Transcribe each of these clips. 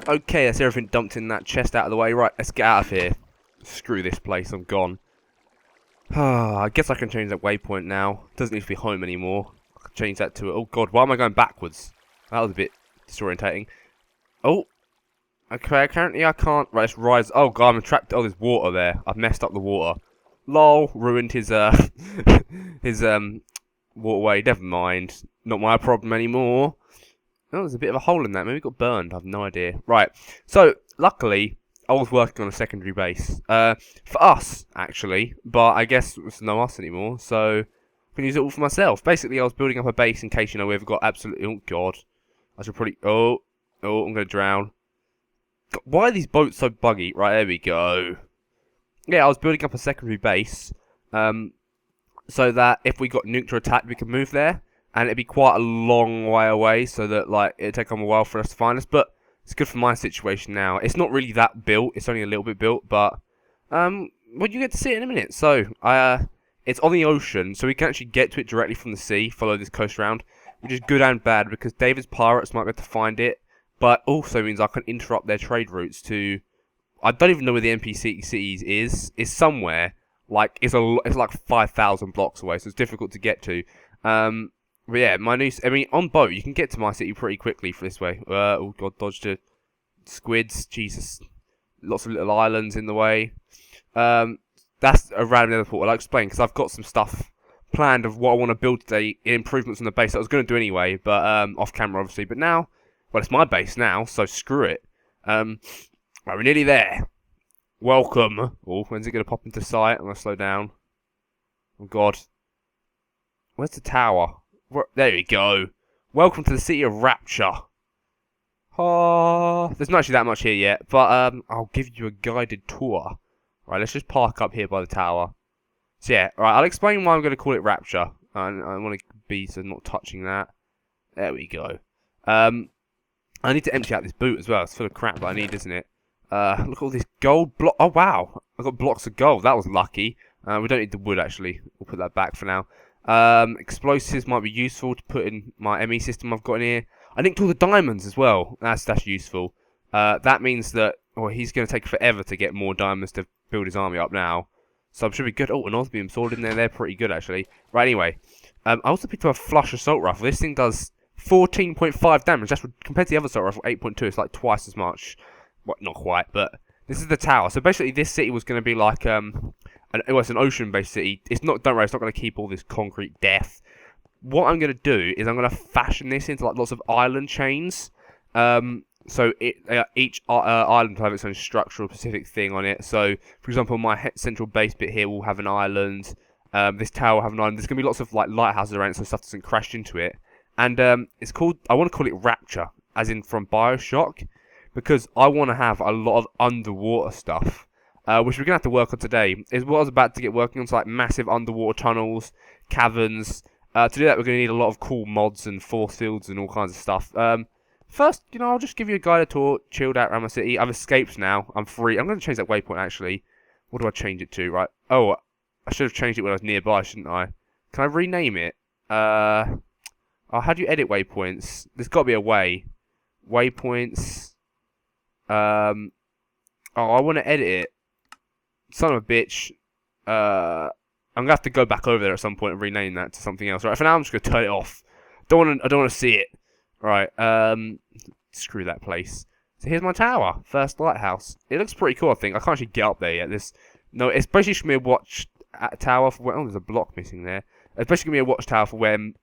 Okay, that's everything dumped in that chest out of the way. Right, let's get out of here. Screw this place, I'm gone. I guess I can change that waypoint now. Doesn't need to be home anymore. I can change that to... Oh god, why am I going backwards? That was a bit disorientating. Oh, okay, apparently I can't... Right, let's rise... Oh god, I'm trapped... Oh, there's water there. I've messed up the water. Lol, ruined his, his, waterway. Never mind. Not my problem anymore. Oh, there's a bit of a hole in that. Maybe it got burned. I have no idea. Right. So, luckily, I was working on a secondary base. For us, actually. But I guess it's no us anymore. So, I can use it all for myself. Basically, I was building up a base in case, you know, we ever got absolutely... Oh, God. I should probably... Oh, I'm going to drown. God, why are these boats so buggy? Right, there we go. Yeah, I was building up a secondary base. So that if we got nuked or attacked, we could move there. And it'd be quite a long way away, so that, like, it'd take a while for us to find us. But it's good for my situation now. It's not really that built. It's only a little bit built, but... well, you get to see it in a minute. So, it's on the ocean, so we can actually get to it directly from the sea, follow this coast round, which is good and bad, because David's pirates might be able to find it, but also means I can interrupt their trade routes to... I don't even know where the NPC cities is. It's somewhere. Like, it's like 5,000 blocks away, so it's difficult to get to. But yeah, I mean, on boat, you can get to my city pretty quickly for this way. Oh god, dodged it. Squids, Jesus. Lots of little islands in the way. That's a random nether portal. I'll explain, because I've got some stuff planned of what I want to build today, improvements on the base that I was going to do anyway, but off camera, obviously. But now, well, it's my base now, so screw it. Right, we're nearly there. Welcome. Oh, when's it going to pop into sight? I'm going to slow down. Oh, God. Where's the tower? There we go. Welcome to the City of Rapture. There's not actually that much here yet, but I'll give you a guided tour. Right, let's just park up here by the tower. So yeah, right, I'll explain why I'm going to call it Rapture. I want to be so not touching that. There we go. I need to empty out this boot as well. It's full of crap that I need, isn't it? Look at all this gold block. Oh, wow. I've got blocks of gold. That was lucky. We don't need the wood, actually. We'll put that back for now. Explosives might be useful to put in my ME system I've got in here. I nicked all the diamonds as well. That's useful. That means that he's going to take forever to get more diamonds to build his army up now. So I'm sure be good. Oh, an Osmium sword in there. They're pretty good, actually. Right, anyway. I also picked up a flush assault rifle. This thing does 14.5 damage. That's compared to the other assault rifle, 8.2. It's like twice as much. Well, not quite, but this is the tower. So basically, this city was going to be like it's an ocean-based city. Don't worry, it's not going to keep all this concrete death. What I'm going to do is I'm going to fashion this into like lots of island chains. So each island will have its own structural specific thing on it. So, for example, my central base bit here will have an island. This tower will have an island. There's going to be lots of like lighthouses around it, so stuff doesn't crash into it. And it's called. I want to call it Rapture, as in from BioShock. Because I want to have a lot of underwater stuff, which we're going to have to work on today. Is what I was about to get working on, so like massive underwater tunnels, caverns. To do that, we're going to need a lot of cool mods and force fields and all kinds of stuff. First, I'll just give you a guided tour, chilled out around my city. I've escaped now. I'm free. I'm going to change that waypoint, actually. What do I change it to? Right. Oh, I should have changed it when I was nearby, shouldn't I? Can I rename it? Oh, how do you edit waypoints? There's got to be a way. Waypoints... I want to edit it. Son of a bitch. I'm gonna have to go back over there at some point and rename that to something else. Right, for now I'm just gonna turn it off. I don't want to see it. Right. Screw that place. So here's my tower, first lighthouse. It looks pretty cool. I think I can't actually get up there yet. It's basically gonna be a watch tower for when. Oh, there's a block missing there. It's basically gonna be a watchtower for when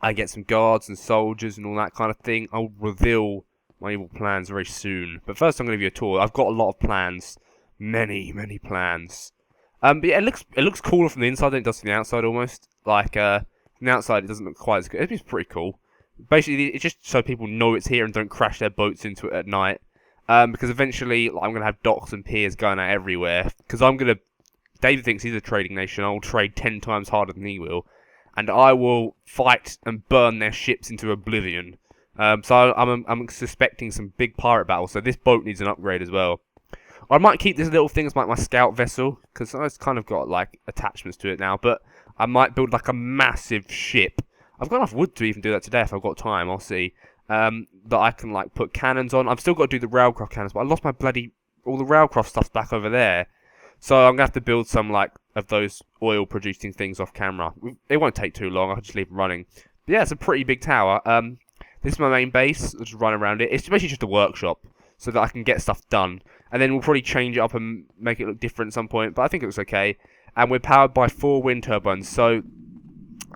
I get some guards and soldiers and all that kind of thing. I'll reveal my evil plans very soon. But first I'm going to give you a tour. I've got a lot of plans. Many, many plans. But yeah, it looks cooler from the inside than it does from the outside almost. Like, from the outside it doesn't look quite as good. It's pretty cool. Basically, it's just so people know it's here and don't crash their boats into it at night. Because eventually, I'm going to have docks and piers going out everywhere. Because David thinks he's a trading nation. I'll trade 10 times harder than he will. And I will fight and burn their ships into oblivion. So I'm suspecting some big pirate battles. So this boat needs an upgrade as well. I might keep this little thing as like my scout vessel, because it's kind of got like attachments to it now. But I might build like a massive ship. I've got enough wood to even do that today if I've got time. I'll see. that I can like put cannons on. I've still got to do the railcraft cannons, but I lost my all the railcraft stuff back over there. So I'm gonna have to build some like of those oil producing things off camera. It won't take too long. I'll just leave it running. But yeah, it's a pretty big tower. This is my main base. I'll just run around it. It's basically just a workshop so that I can get stuff done. And then we'll probably change it up and make it look different at some point. But I think it looks okay. And we're powered by 4 wind turbines. So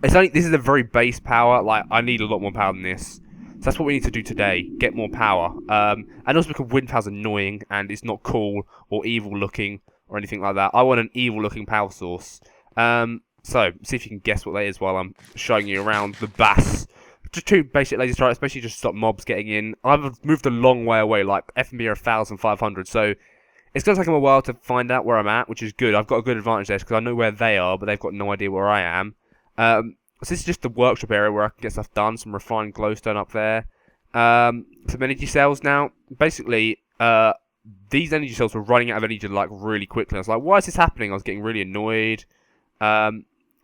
this is a very base power. Like I need a lot more power than this. So that's what we need to do today. Get more power. And also because wind power's annoying and it's not cool or evil looking or anything like that. I want an evil looking power source. So see if you can guess what that is while I'm showing you around the base. Just 2 basic laser strikes, especially just to stop mobs getting in. I've moved a long way away, like FMB are 1,500, so it's going to take them a while to find out where I'm at, which is good. I've got a good advantage there because I know where they are, but they've got no idea where I am. So this is just the workshop area where I can get stuff done. Some refined glowstone up there. Some energy cells now. Basically, these energy cells were running out of energy like really quickly. I was like, why is this happening? I was getting really annoyed.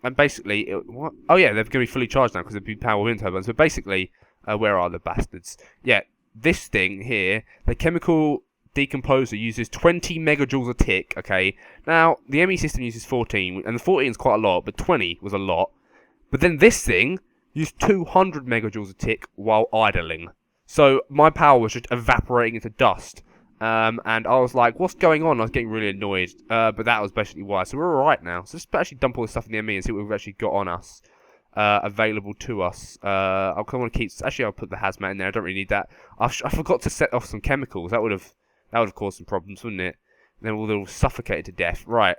And basically, what? Oh yeah, they're going to be fully charged now because they've been power wind turbines. But basically, where are the bastards? Yeah, this thing here, the chemical decomposer uses 20 megajoules a tick. Okay, now the ME system uses 14, and the 14 is quite a lot, but 20 was a lot. But then this thing used 200 megajoules a tick while idling. So my power was just evaporating into dust. And I was like, what's going on? I was getting really annoyed. But that was basically why. So we're alright now. So let's actually dump all this stuff in the ME and see what we've actually got on us. Available to us. I'll come on keep. Actually, I'll put the hazmat in there. I don't really need that. I forgot to set off some chemicals. That would have caused some problems, wouldn't it? And then we'll all suffocated to death. Right.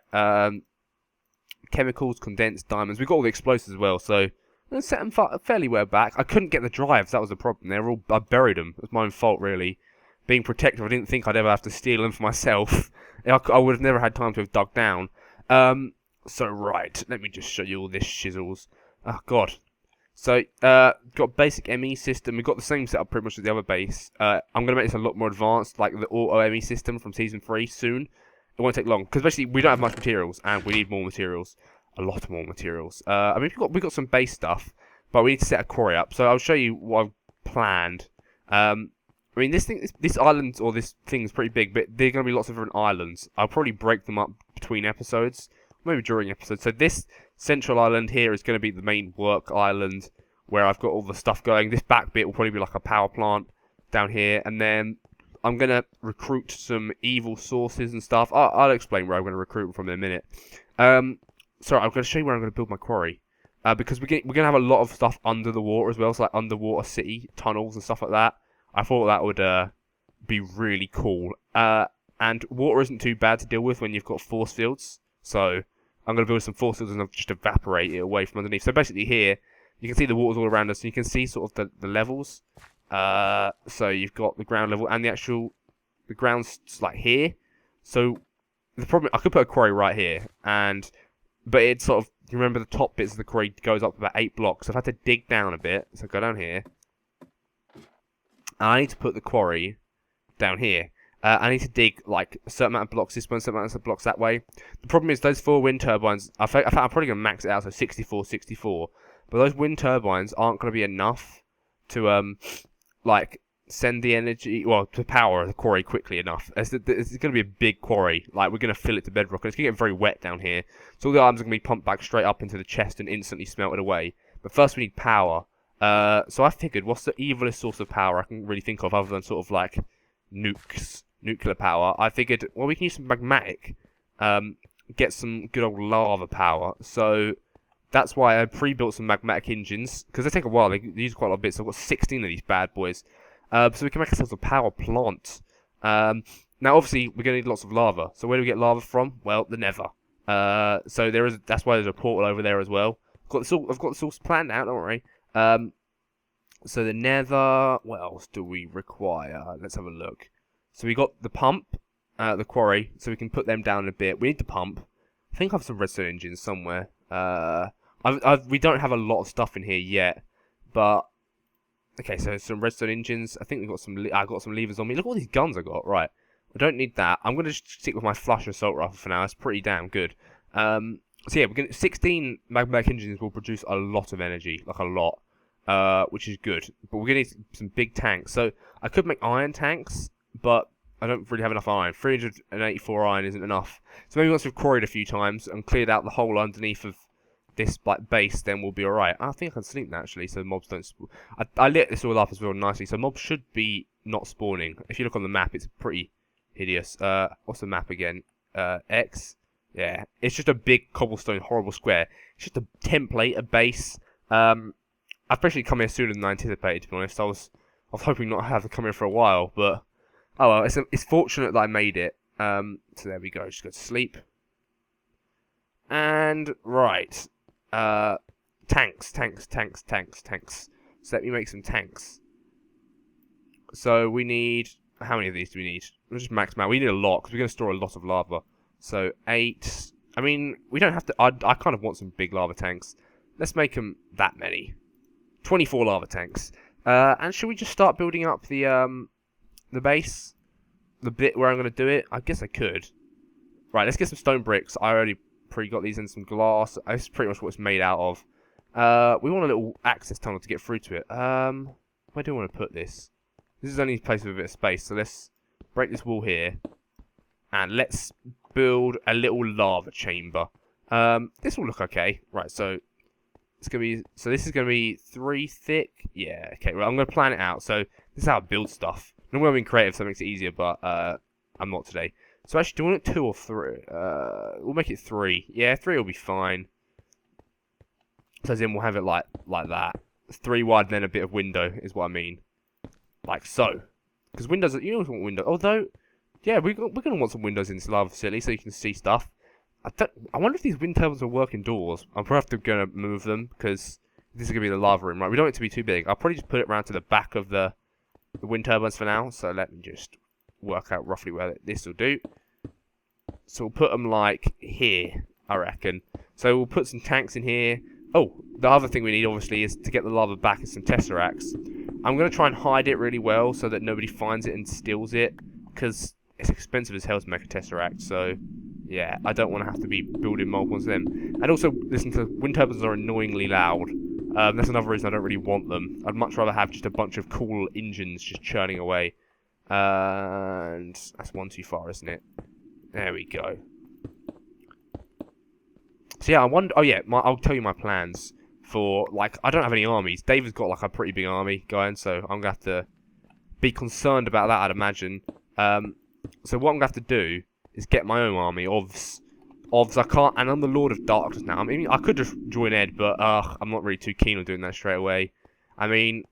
Chemicals, condensed diamonds. We've got all the explosives as well. So let's set them fairly well back. I couldn't get the drives. That was the problem. I buried them. It was my own fault, really. Being protective, I didn't think I'd ever have to steal them for myself. I would have never had time to have dug down. So right, let me just show you all this shizzles. Oh god. So got basic ME system. We've got the same setup pretty much as the other base. I'm gonna make this a lot more advanced, like the auto ME system from season 3 soon. It won't take long because basically we don't have much materials and we need more materials, a lot more materials. I mean we've got some base stuff, but we need to set a quarry up. So I'll show you what I've planned. I mean, this island or this thing is pretty big, but there are going to be lots of different islands. I'll probably break them up between episodes, maybe during episodes. So this central island here is going to be the main work island where I've got all the stuff going. This back bit will probably be like a power plant down here, and then I'm going to recruit some evil sources and stuff. I'll explain where I'm going to recruit them from in a minute. Sorry, I'm going to show you where I'm going to build my quarry. Because we're going to have a lot of stuff under the water as well, so like underwater city, tunnels and stuff like that. I thought that would be really cool. And water isn't too bad to deal with when you've got force fields. So I'm going to build some force fields and just evaporate it away from underneath. So basically here, you can see the water's all around us. And you can see sort of the levels. So you've got the ground level and the ground's like here. So the problem, I could put a quarry right here. But it's sort of, you remember the top bits of the quarry goes up about 8 blocks. So I've had to dig down a bit. So go down here. And I need to put the quarry down here. I need to dig like a certain amount of blocks this way, a certain amount of blocks that way. The problem is those 4 wind turbines, I think I'm probably going to max it out, so 64. But those wind turbines aren't going to be enough to like send the energy, well, to power the quarry quickly enough. It's going to be a big quarry. Like, we're going to fill it to bedrock. And it's going to get very wet down here. So all the items are going to be pumped back straight up into the chest and instantly smelted away. But first we need power. So I figured, what's the evilest source of power I can really think of other than sort of like nuclear power? I figured, well, we can use some magmatic, get some good old lava power. So that's why I pre-built some magmatic engines, because they take a while, they use quite a lot of bits. So I've got 16 of these bad boys. So we can make ourselves a power plant. Now obviously we're going to need lots of lava. So where do we get lava from? Well, the nether. So that's why there's a portal over there as well. I've got the source planned out, don't worry. So the nether, what else do we require? Let's have a look. So we got the pump, the quarry, so we can put them down a bit. We need the pump. I think I have some redstone engines somewhere. We don't have a lot of stuff in here yet, but okay. So some redstone engines. I think we've got some. I got some levers on me. Look at all these guns I got. Right, I don't need that. I'm gonna just stick with my flush assault rifle for now. That's pretty damn good. So yeah, 16 magmatic engines will produce a lot of energy, like a lot. which is good. But we're gonna need some big tanks. So I could make iron tanks, but I don't really have enough iron. 384 iron isn't enough. So maybe once we've quarried a few times and cleared out the hole underneath of this like base, then we'll be alright. I think I can sleep naturally, so mobs don't. I lit this all up as well nicely, so mobs should be not spawning. If you look on the map, it's pretty hideous. What's the map again? X. Yeah, it's just a big cobblestone, horrible square. It's just a template, a base. I've actually come here sooner than I anticipated. To be honest, I was hoping not to have to come here for a while, but oh well. It's fortunate that I made it. So there we go. Just go to sleep. And right. Tanks. So let me make some tanks. So we need, how many of these do we need? We'll just max them out. We need a lot, because we're going to store a lot of lava. So 8, I mean, we don't have to, I kind of want some big lava tanks. Let's make them that many. 24 lava tanks. And should we just start building up the base? The bit where I'm going to do it? I guess I could. Right, let's get some stone bricks. I already got these in some glass. This is pretty much what it's made out of. We want a little access tunnel to get through to it. Where do I want to put this? This is only a place with a bit of space, so let's break this wall here. And let's build a little lava chamber. This will look okay. Right, so it's gonna be, so this is gonna be 3 thick. Yeah, okay, well I'm gonna plan it out. So this is how I build stuff. Normally I'm being creative, so it makes it easier, but I'm not today. So actually, do you want it 2 or 3? We'll make it 3. Yeah, 3 will be fine. So then we'll have it like that. 3 wide, then a bit of window is what I mean. Like so. Because windows, you always want windows. Although, yeah, we're going to want some windows in this lava facility so you can see stuff. I wonder if these wind turbines will work indoors. I'm probably going to move them because this is going to be the lava room, right? We don't want it to be too big. I'll probably just put it around to the back of the wind turbines for now. So let me just work out roughly where this will do. So we'll put them like here, I reckon. So we'll put some tanks in here. Oh, the other thing we need obviously is to get the lava back is some Tesseracts. I'm going to try and hide it really well so that nobody finds it and steals it, because it's expensive as hell to make a Tesseract. So yeah, I don't want to have to be building multiple of them. And also, listen, to wind turbines are annoyingly loud. That's another reason I don't really want them. I'd much rather have just a bunch of cool engines just churning away. And that's one too far, isn't it? There we go. So yeah, I wonder. Oh yeah, I'll tell you my plans for, like, I don't have any armies. David's got like a pretty big army going, so I'm gonna have to be concerned about that, I'd imagine. So what I'm gonna have to do is get my own army. Ovs, I can't, and I'm the Lord of Darkness now. I mean, I could just join Ed, but I'm not really too keen on doing that straight away. I mean,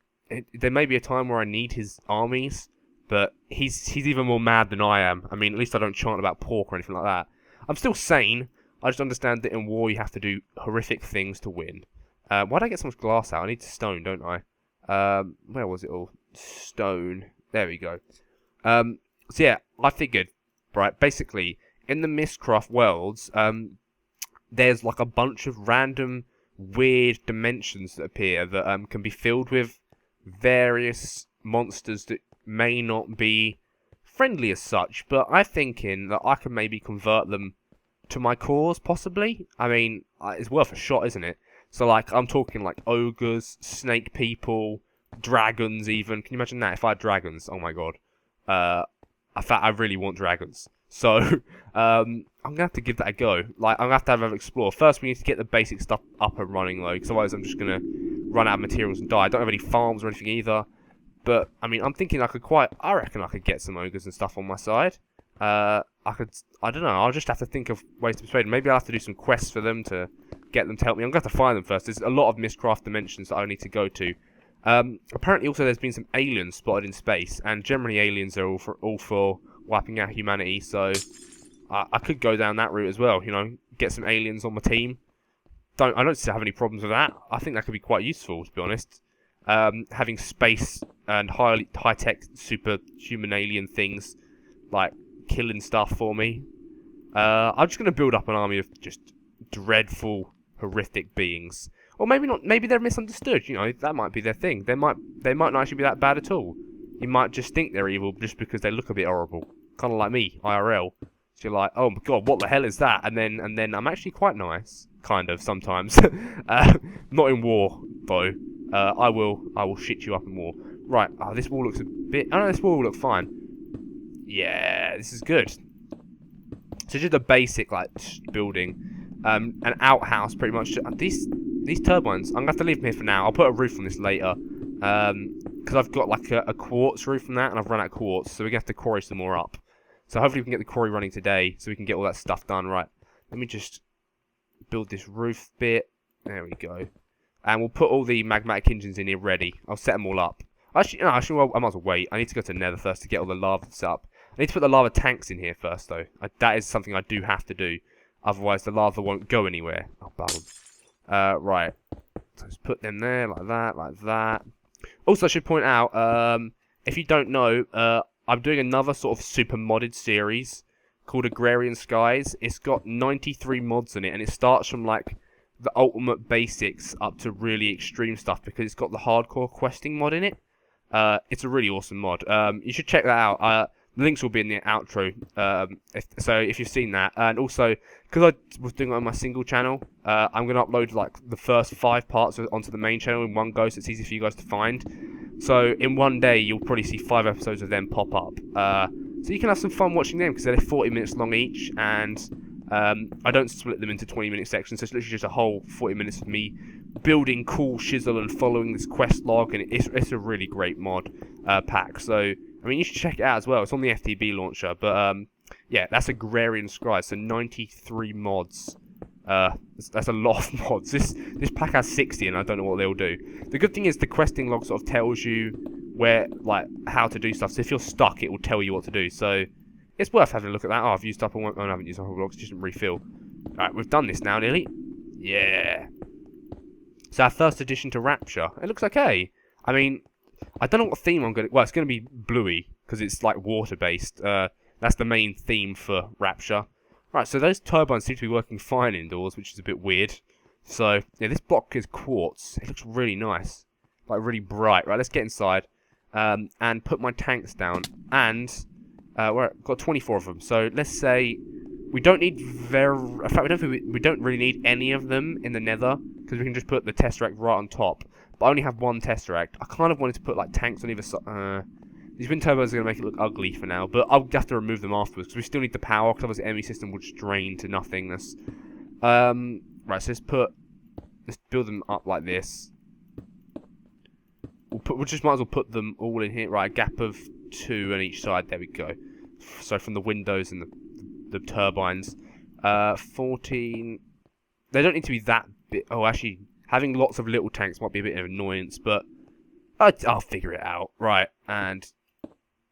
there may be a time where I need his armies. But he's even more mad than I am. I mean, at least I don't chant about pork or anything like that. I'm still sane. I just understand that in war you have to do horrific things to win. Why did I get so much glass out? I need stone, don't I? Where was it all? Stone. There we go. So yeah, I figured, right, basically, in the Mistcraft worlds, there's like a bunch of random weird dimensions that appear that can be filled with various monsters that may not be friendly as such, but I'm thinking that I can maybe convert them to my cause, possibly. I mean, it's worth a shot, isn't it? So, like, I'm talking like ogres, snake people, dragons even. Can you imagine that if I had dragons? Oh my god. I really want dragons. So, I'm going to have to give that a go. Like, I'm going to have an explore. First, we need to get the basic stuff up and running, though, because otherwise I'm just going to run out of materials and die. I don't have any farms or anything either. But, I mean, I'm thinking I reckon I could get some ogres and stuff on my side. I don't know, I'll just have to think of ways to persuade them. Maybe I'll have to do some quests for them to get them to help me. I'm going to have to find them first. There's a lot of Mistcraft dimensions that I need to go to. Apparently also there's been some aliens spotted in space, and generally aliens are all for wiping out humanity, so I could go down that route as well, you know, get some aliens on my team. I don't have any problems with that. I think that could be quite useful, to be honest. Having space and high-tech superhuman alien things, like, killing stuff for me. I'm just going to build up an army of just dreadful, horrific beings. Or maybe not, maybe they're misunderstood, you know, that might be their thing. They might not actually be that bad at all. You might just think they're evil just because they look a bit horrible. Kind of like me, IRL. So you're like, oh my god, what the hell is that? And then I'm actually quite nice, kind of, sometimes. Not in war, though. I will shit you up and more. Right, this wall looks a bit... I don't know, this wall will look fine. Yeah, this is good. So just a basic, like, building. An outhouse, pretty much. These turbines, I'm going to have to leave them here for now. I'll put a roof on this later. Because I've got, like, a quartz roof on that, and I've run out of quartz, so we're going to have to quarry some more up. So hopefully we can get the quarry running today, so we can get all that stuff done. Right, let me just build this roof bit. There we go. And we'll put all the magmatic engines in here ready. I'll set them all up. Actually, no, I might as well wait. I need to go to Nether first to get all the lava set up. I need to put the lava tanks in here first, though. That is something I do have to do. Otherwise, the lava won't go anywhere. Oh, bum. Right. So let's put them there, like that, like that. Also, I should point out, if you don't know, I'm doing another sort of super modded series called Agrarian Skies. It's got 93 mods in it, and it starts from, like, the ultimate basics up to really extreme stuff because it's got the hardcore questing mod in it. It's a really awesome mod. You should check that out. The links will be in the outro, if you've seen that. And also, because I was doing it on my single channel, I'm going to upload like the first 5 parts onto the main channel in one go, so it's easy for you guys to find. So in one day, you'll probably see 5 episodes of them pop up. So you can have some fun watching them, because they're 40 minutes long each, and I don't split them into 20-minute sections, so it's literally just a whole 40 minutes of me building cool shizzle and following this quest log, and it's a really great mod pack. So, I mean, you should check it out as well. It's on the FTB launcher, but yeah, that's Agrarian Skies, so 93 mods. That's a lot of mods. This pack has 60, and I don't know what they'll do. The good thing is the questing log sort of tells you where, like, how to do stuff. So if you're stuck, it will tell you what to do. So it's worth having a look at that. Oh, I've used up. I haven't used up all blocks. Just refill. All right, we've done this now, nearly. Yeah. So our first addition to Rapture. It looks okay. I mean, I don't know what theme I'm going to... Well, it's going to be bluey, because it's, like, water-based. That's the main theme for Rapture. Right, so those turbines seem to be working fine indoors, which is a bit weird. So, yeah, this block is quartz. It looks really nice. Like, really bright. Right, let's get inside. And put my tanks down. And, we've got 24 of them. So, let's say... We don't need in fact, we don't really need any of them in the nether, because we can just put the Tesseract right on top. But I only have one Tesseract. I kind of wanted to put, like, tanks on either side. These wind turbines are going to make it look ugly for now, but I'll have to remove them afterwards, because we still need the power, because otherwise the enemy system will just drain to nothingness. Right, so let's build them up like this. We'll just might as well put them all in here. Right, a gap of 2 on each side. There we go. So from the windows and the turbines. 14... They don't need to be that big. Oh, actually, having lots of little tanks might be a bit of an annoyance, but I'll figure it out. Right, and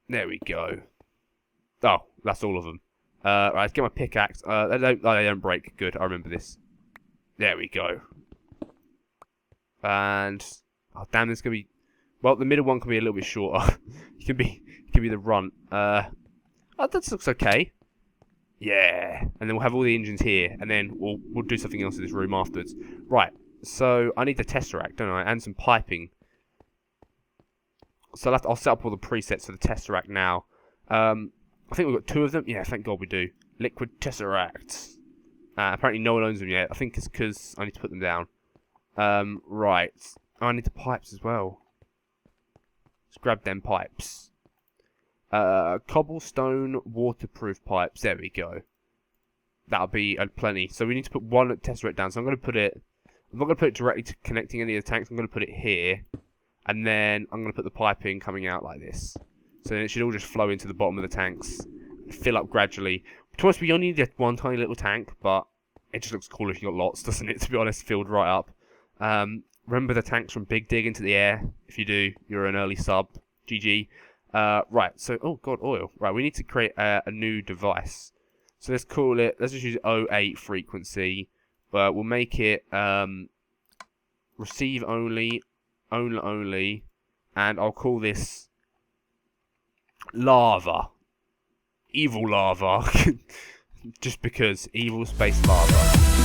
there we go. Oh, that's all of them. Right, let's get my pickaxe. They don't break. Good, I remember this. There we go. And oh damn, this is gonna be. Well, the middle one can be a little bit shorter. it can be the runt. Oh, that looks okay. Yeah, and then we'll have all the engines here, and then we'll do something else in this room afterwards. Right. So I need the Tesseract, don't I? And some piping. So I'll set up all the presets for the Tesseract now. I think we've got 2 of them. Yeah, thank God we do. Liquid Tesseract. Apparently no one owns them yet. I think it's because I need to put them down. Right. Oh, I need the pipes as well. Let's grab them pipes. Cobblestone waterproof pipes. There we go. That'll be plenty. So we need to put one Tesseract down. So I'm going to put it... I'm not going to put it directly to connecting any of the tanks. I'm going to put it here. And then I'm going to put the piping coming out like this. So then it should all just flow into the bottom of the tanks. And fill up gradually. To us, we only need one tiny little tank. But it just looks cool if you've got lots, doesn't it? To be honest, filled right up. Remember the tanks from Big Dig into the air. If you do, you're an early sub. GG. Right, so, oh god, oil. Right, we need to create a new device. So let's call it, let's just use 08 frequency. But we'll make it receive only, own only, and I'll call this lava. Evil lava. Just because, evil space lava.